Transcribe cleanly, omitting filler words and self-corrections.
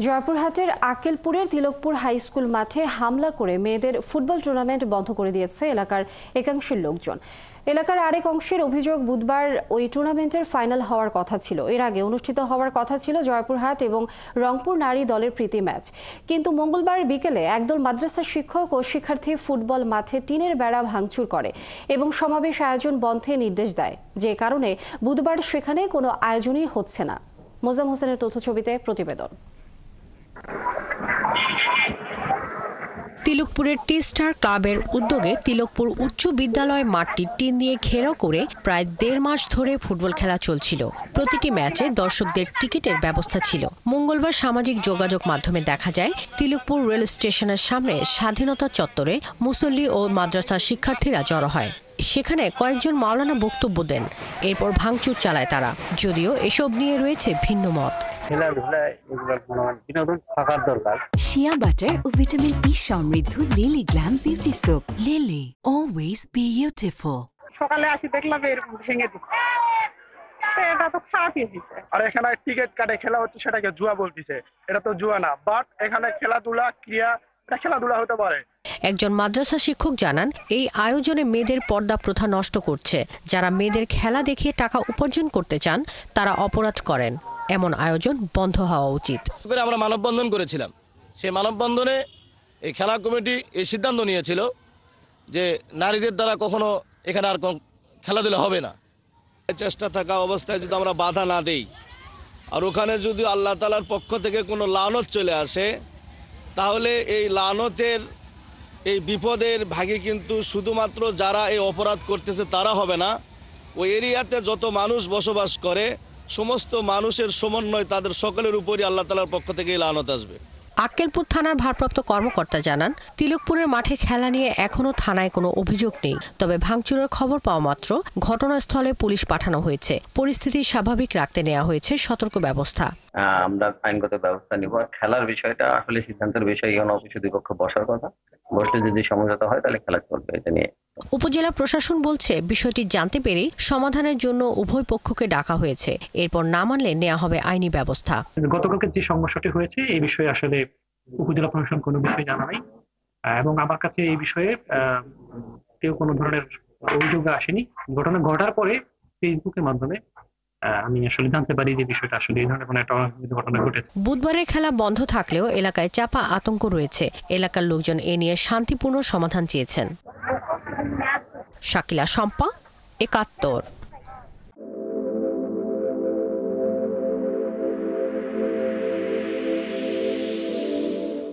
জয়পুরহাটের আক্কেলপুরের Tilakpur high school মাঠে হামলা করে মেয়েদের ফুটবল টুর্নামেন্ট বন্ধ করে দিয়েছে এলাকার একাংশের লোকজন। এলাকার আরেক অংশের অভিযোগ, বুধবার ওই টুর্নামেন্টের ফাইনাল হওয়ার কথা ছিল। এর আগে অনুষ্ঠিত হওয়ার কথা ছিল জয়পুরহাট এবং রংপুর নারী দলের প্রীতি ম্যাচ, কিন্তু মঙ্গলবার বিকেলে একদল মাদ্রাসা শিক্ষক ও শিক্ষার্থী ফুটবল মাঠে টিনের বেড়া ভাঙচুর করে এবং সমাবেশ আয়োজন বন্ধে নির্দেশ দেয়, যে কারণে বুধবার সেখানে কোনো আয়োজনই হচ্ছে না। মোজাম হোসেনের তথ্যছবিতে প্রতিবেদন। তিলকপুরের টি স্টার ক্লাবের উদ্যোগে তিলকপুর উচ্চ বিদ্যালয় মাঠটি টিন দিয়ে ঘেরাও করে প্রায় ১.৫ মাস ধরে ফুটবল খেলা চলছিল। প্রতিটি ম্যাচে দর্শকদের টিকিটের ব্যবস্থা ছিল। মঙ্গলবার সামাজিক যোগাযোগ মাধ্যমে দেখা যায় তিলকপুর রেল স্টেশনের সামনে স্বাধীনতা চত্বরে মুসল্লি ও মাদ্রাসা শিক্ষার্থীরা জড়ো হয়। সেখানে কয়েকজন মাওলানা বক্তব্য দেন, এরপর ভাঙচুর চালায় তারা, যদিও এসব নিয়ে রয়েছে ভিন্ন মত। শিয়া বাটার ও ভিটামিন ই সমৃদ্ধ lily glam beauty soap. Lily, always beautiful. সকালে আসি দেখলাম এরকম ভেঙে দিচ্ছে, এটা তো খারাপই দিচ্ছে। আর এখানে টিকিট কাটে খেলা হচ্ছে, সেটাকে জুয়া বলতেছে। এটা তো জুয়া না, বাট এখানে খেলাধুলা খেলাধুলা হতে পারে। একজন মাদ্রাসা শিক্ষক জানান, এই আয়োজনে মেয়েদের পর্দা প্রথা নষ্ট করছে। যারা মেয়েদের খেলা দেখিয়ে টাকা উপার্জন করতে চান তারা অপরাধ করেন। এমন আয়োজন বন্ধ হওয়া উচিত। আমরা মানববন্ধন করেছিলাম। সেই মানববন্ধনে এই খেলা কমিটি এই সিদ্ধান্ত নিয়েছিল যে নারীদের দ্বারা কখনো এখানে আর খেলাধুলা হবে না। চেষ্টা থাকা অবস্থায় যদি আমরা বাধা না দেই, আর ওখানে যদি আল্লাহ তাআলার পক্ষ থেকে কোনো লানত চলে আসে, তাহলে এই লানতের এই বিপদের ভাগী কিন্তু শুধুমাত্র যারা এই অপরাধ করতেছে তারা হবে না, ওই এরিয়াতে যত মানুষ বসবাস করে সমস্ত মানুষের সমন্বয়, তাদের সকলের উপরই আল্লাহ তাআলার পক্ষ থেকে এই লানত আসবে। আক্কেলপুর থানার ভারপ্রাপ্ত কর্মকর্তা জানান, তিলকপুরের মাঠে খেলা নিয়ে এখনো থানায় কোনো অভিযোগ নেই। তবে ভাঙচুরের খবর পাওয়া মাত্র ঘটনাস্থলে পুলিশ পাঠানো হয়েছে। পরিস্থিতি স্বাভাবিক রাখতে নেওয়া হয়েছে সতর্ক ব্যবস্থা। আমরা আইনগত ব্যবস্থা নিব। খেলার বিষয়টা আসলে সিদ্ধান্তের বিষয়, ইউনো অফিসে দুই পক্ষ বসার কথা, বসলে যদি সমঝোতা হয় তাহলে খেলা চলবে। এটা নিয়ে উপজেলা প্রশাসন বলছে, বিষয়টি জানতে পেরে সমাধানের জন্য উভয় পক্ষকে ডাকা হয়েছে। এরপর না মানলে নেওয়া হবে আইনি ব্যবস্থা। গতকালকে যে সমস্যাটি হয়েছে এই বিষয়ে আসলে উপজেলা প্রশাসন কোনো বিষয় জানা নাই, এবং আমার কাছে এই বিষয়ে কেউ কোনো ধরনের অভিযোগ আসেনি। ঘটনা ঘটার পরে ফেসবুকের মাধ্যমে আমি আসলে জানতে পারি যে বিষয়টা আসলে এই ধরনের কোনো একটা ঘটনা ঘটেছে। বুধবারের খেলা বন্ধ থাকলেও এলাকায় চাপা আতঙ্ক রয়েছে। এলাকার লোকজন এ নিয়ে শান্তিপূর্ণ সমাধান চেয়েছেন। শাকিলা শম্পা, ৭১।